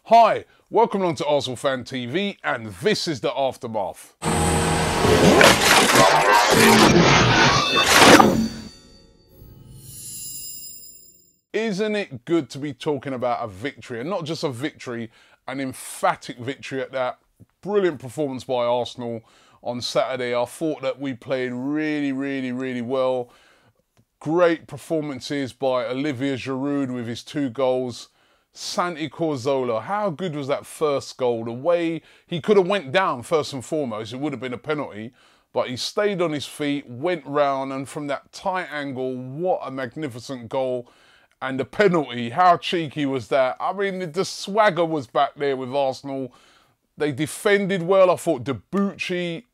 Hi, welcome along to Arsenal Fan TV, and this is the aftermath. Isn't it good to be talking about a victory, and not just a victory, an emphatic victory at that. Brilliant performance by Arsenal on Saturday. I thought that we played really well. Great performances by Olivier Giroud with his 2 goals. Santi Cazorla, how good was that first goal? The way he could have went down first and foremost, it would have been a penalty, but he stayed on his feet, went round, and from that tight angle, what a magnificent goal. And the penalty, how cheeky was that? I mean, the swagger was back there with Arsenal. They defended well. I thought Debuchy,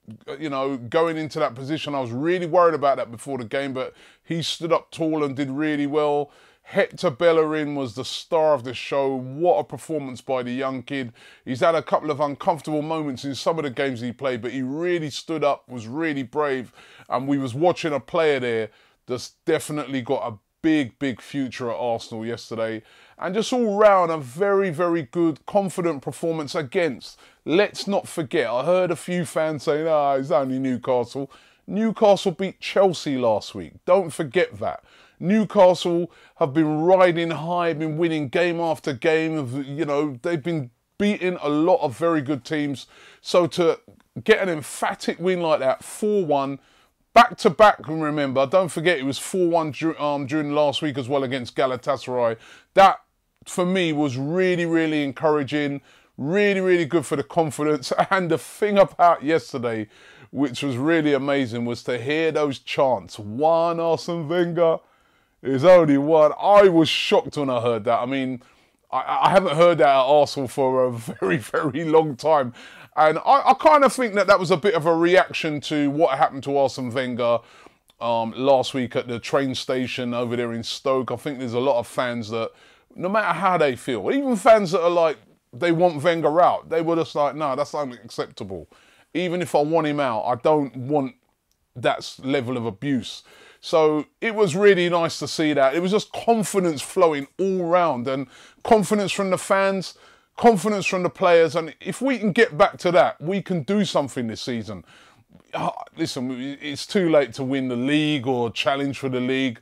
going into that position, I was really worried about that before the game, but he stood up tall and did really well. Hector Bellerin was the star of the show. What a performance by the young kid. He's had a couple of uncomfortable moments in some of the games he played, but he really stood up, was really brave. And we was watching a player there that's definitely got a big future at Arsenal yesterday. And just all round, a very good, confident performance against, let's not forget, I heard a few fans saying, it's only Newcastle. Newcastle beat Chelsea last week. Don't forget that. Newcastle have been riding high, been winning game after game. They've been beating a lot of very good teams. So to get an emphatic win like that, 4-1, back-to-back, remember, don't forget it was 4-1 during last week as well against Galatasaray. That, for me, was really encouraging, really good for the confidence. And the thing about yesterday, which was really amazing, was to hear those chants. One Arsene Wenger. There's only one. I was shocked when I heard that. I mean, I haven't heard that at Arsenal for a very long time. And I kind of think that was a bit of a reaction to what happened to Arsene Wenger last week at the train station over there in Stoke. I think there's a lot of fans that, no matter how they feel, even fans that are like, they want Wenger out, they were just like, no, that's unacceptable. Even if I want him out, I don't want that level of abuse. So it was really nice to see that. It was just confidence flowing all round, and confidence from the fans, confidence from the players. And if we can get back to that, we can do something this season. Listen, it's too late to win the league or challenge for the league,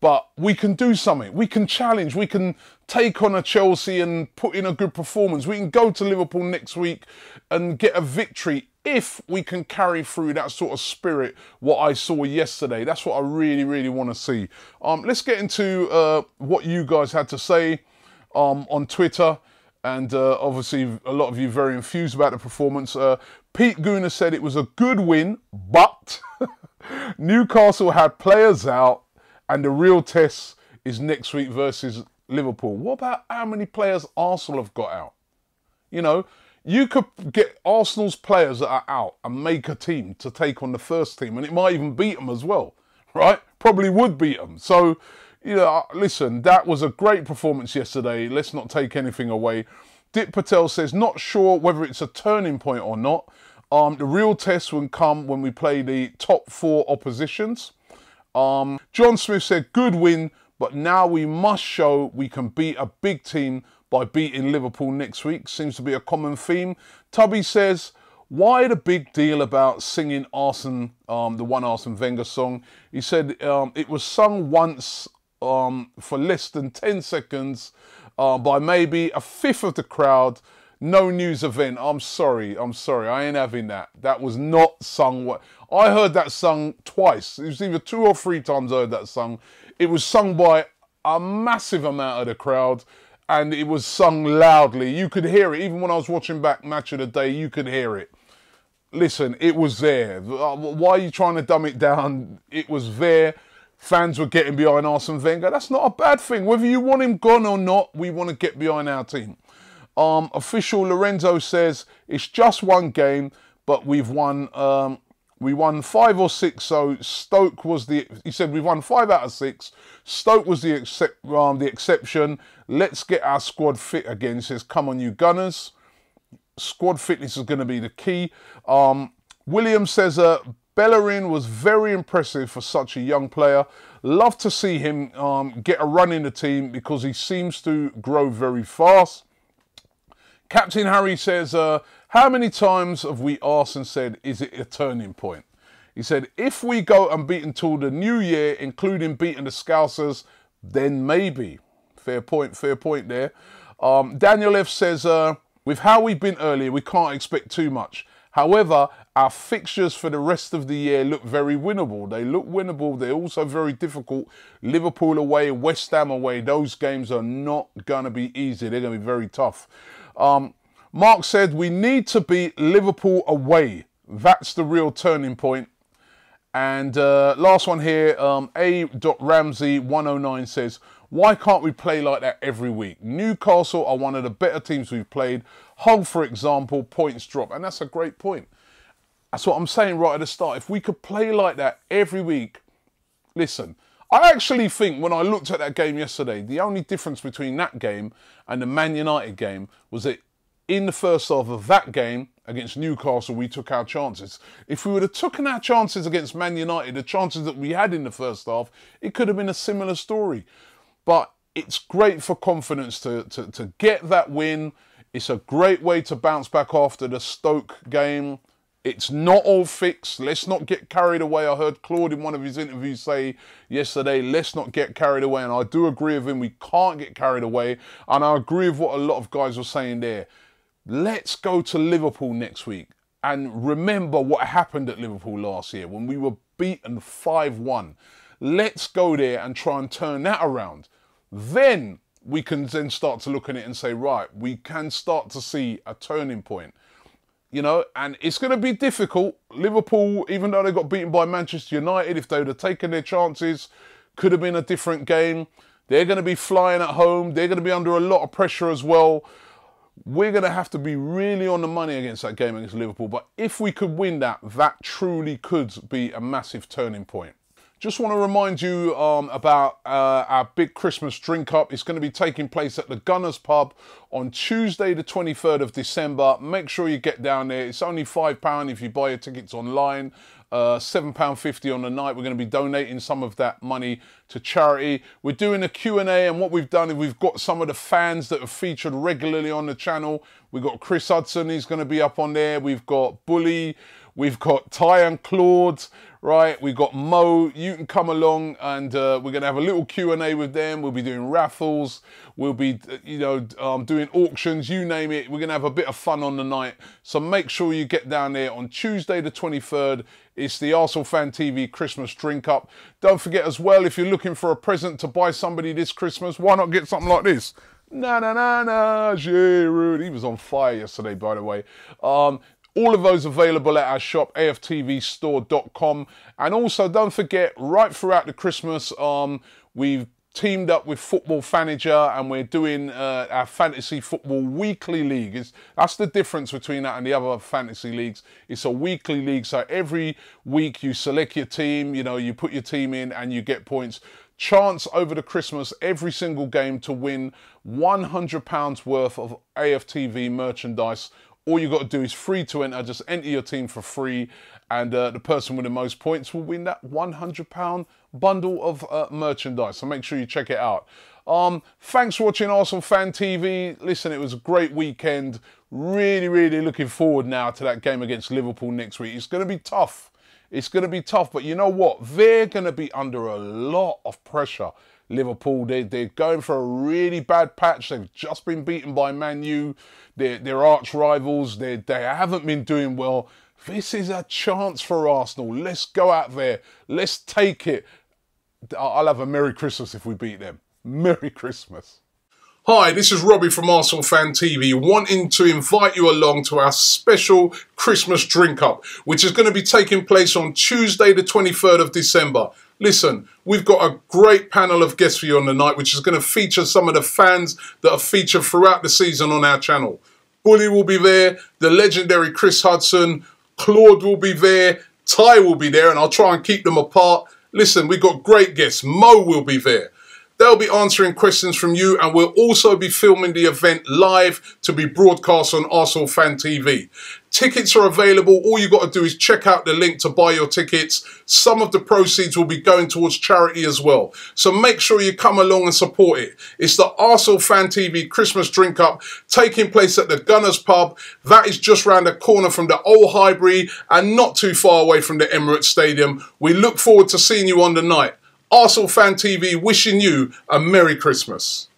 but we can do something. We can challenge. We can take on a Chelsea and put in a good performance. We can go to Liverpool next week and get a victory if we can carry through that sort of spirit, what I saw yesterday. That's what I really want to see. Let's get into what you guys had to say on Twitter. And obviously, a lot of you very enthused about the performance. Pete Gooner said it was a good win, but Newcastle had players out, and the real test is next week versus Liverpool. What about how many players Arsenal have got out? You could get Arsenal's players that are out and make a team to take on the first team, and it might even beat them as well, right? Probably would beat them. So, listen, that was a great performance yesterday. Let's not take anything away. Dip Patel says, not sure whether it's a turning point or not. The real test will come when we play the top 4 oppositions. John Smith said, good win, but now we must show we can beat a big team by beating Liverpool next week. Seems to be a common theme. Tubby says, why the big deal about singing the one Arsene Wenger song? He said it was sung once for less than 10 seconds by maybe a fifth of the crowd. No news event. I'm sorry. I ain't having that. That was not sung. I heard that sung twice. It was either 2 or 3 times I heard that sung. It was sung by a massive amount of the crowd, and it was sung loudly. You could hear it. Even when I was watching back Match of the Day, you could hear it. Listen, it was there. Why are you trying to dumb it down? It was there. Fans were getting behind Arsene Wenger. That's not a bad thing. Whether you want him gone or not, we want to get behind our team. Official Lorenzo says, it's just one game, but we've won... we won 5 or 6, so Stoke was he said we've won 5 out of 6. Stoke was the exception. Let's get our squad fit again. He says, come on, you Gunners. Squad fitness is going to be the key. William says, Bellerin was very impressive for such a young player. Love to see him get a run in the team because he seems to grow very fast. Captain Harry says, how many times have we asked and said, is it a turning point? He said, if we go unbeaten until the new year, including beating the Scousers, then maybe. Fair point there. Daniel F says, with how we've been earlier, we can't expect too much. However, our fixtures for the rest of the year look very winnable. They look winnable. They're also very difficult. Liverpool away, West Ham away. Those games are not going to be easy. They're going to be very tough. Mark said, we need to beat Liverpool away. That's the real turning point. And last one here, A.Ramsey109 says, why can't we play like that every week? Newcastle are one of the better teams we've played. Hull, for example, points drop. And that's a great point. That's what I'm saying right at the start. If we could play like that every week, listen, I actually think when I looked at that game yesterday, the only difference between that game and the Man United game was that in the first half of that game against Newcastle, we took our chances. If we would have taken our chances against Man United, the chances that we had in the first half, it could have been a similar story. But it's great for confidence to get that win. It's a great way to bounce back after the Stoke game. It's not all fixed. Let's not get carried away. I heard Claude in one of his interviews say yesterday, let's not get carried away. And I do agree with him. We can't get carried away. And I agree with what a lot of guys were saying there. Let's go to Liverpool next week and remember what happened at Liverpool last year when we were beaten 5-1. Let's go there and try and turn that around. Then we can then start to look at it and say, right, we can start to see a turning point. You know, and it's going to be difficult. Liverpool, even though they got beaten by Manchester United, if they would have taken their chances, could have been a different game. They're going to be flying at home. They're going to be under a lot of pressure as well. We're going to have to be really on the money against that game against Liverpool. But if we could win that, that truly could be a massive turning point. Just want to remind you about our big Christmas drink up. It's going to be taking place at the Gunners Pub on Tuesday the 23rd of December. Make sure you get down there. It's only £5 if you buy your tickets online. £7.50 on the night. We're going to be donating some of that money to charity. We're doing a Q&A, and what we've done is we've got some of the fans that have featured regularly on the channel. We've got Chris Hudson, he's going to be up on there. We've got Bully. We've got Ty and Claude, right? We've got Mo. You can come along and we're going to have a little Q&A with them. We'll be doing raffles. We'll be, doing auctions, you name it. We're going to have a bit of fun on the night. So make sure you get down there on Tuesday the 23rd. It's the Arsenal Fan TV Christmas Drink Up. Don't forget as well, if you're looking for a present to buy somebody this Christmas, why not get something like this? Giroud. He was on fire yesterday, by the way. All of those available at our shop, AFTVstore.com. And also, don't forget, right throughout the Christmas, we've teamed up with Football Fanager and we're doing our Fantasy Football Weekly League. That's the difference between that and the other fantasy leagues. It's a weekly league, so every week you select your team, you put your team in and you get points. Chance over the Christmas, every single game to win £100 worth of AFTV merchandise. All you got to do is free to enter. Just enter your team for free, and the person with the most points will win that £100 bundle of merchandise. So make sure you check it out. Thanks for watching Arsenal Fan TV. Listen, it was a great weekend. Really, really looking forward now to that game against Liverpool next week. It's going to be tough. It's going to be tough, but you know what? They're going to be under a lot of pressure. Liverpool, they're going for a really bad patch. They've just been beaten by Man U. They're arch rivals. They haven't been doing well. This is a chance for Arsenal. Let's go out there. Let's take it. I'll have a Merry Christmas if we beat them. Merry Christmas. Hi, this is Robbie from Arsenal Fan TV, wanting to invite you along to our special Christmas drink up, which is going to be taking place on Tuesday the 23rd of December. Listen, we've got a great panel of guests for you on the night, which is going to feature some of the fans that have featured throughout the season on our channel. Bully will be there, the legendary Chris Hudson, Claude will be there, Ty will be there, and I'll try and keep them apart. Listen, we've got great guests. Mo will be there. They'll be answering questions from you, and we'll also be filming the event live to be broadcast on Arsenal Fan TV. Tickets are available. All you got to do is check out the link to buy your tickets. Some of the proceeds will be going towards charity as well. So make sure you come along and support it. It's the Arsenal Fan TV Christmas Drink Up taking place at the Gunners Pub. That is just round the corner from the Old Highbury and not too far away from the Emirates Stadium. We look forward to seeing you on the night. Arsenal Fan TV wishing you a Merry Christmas.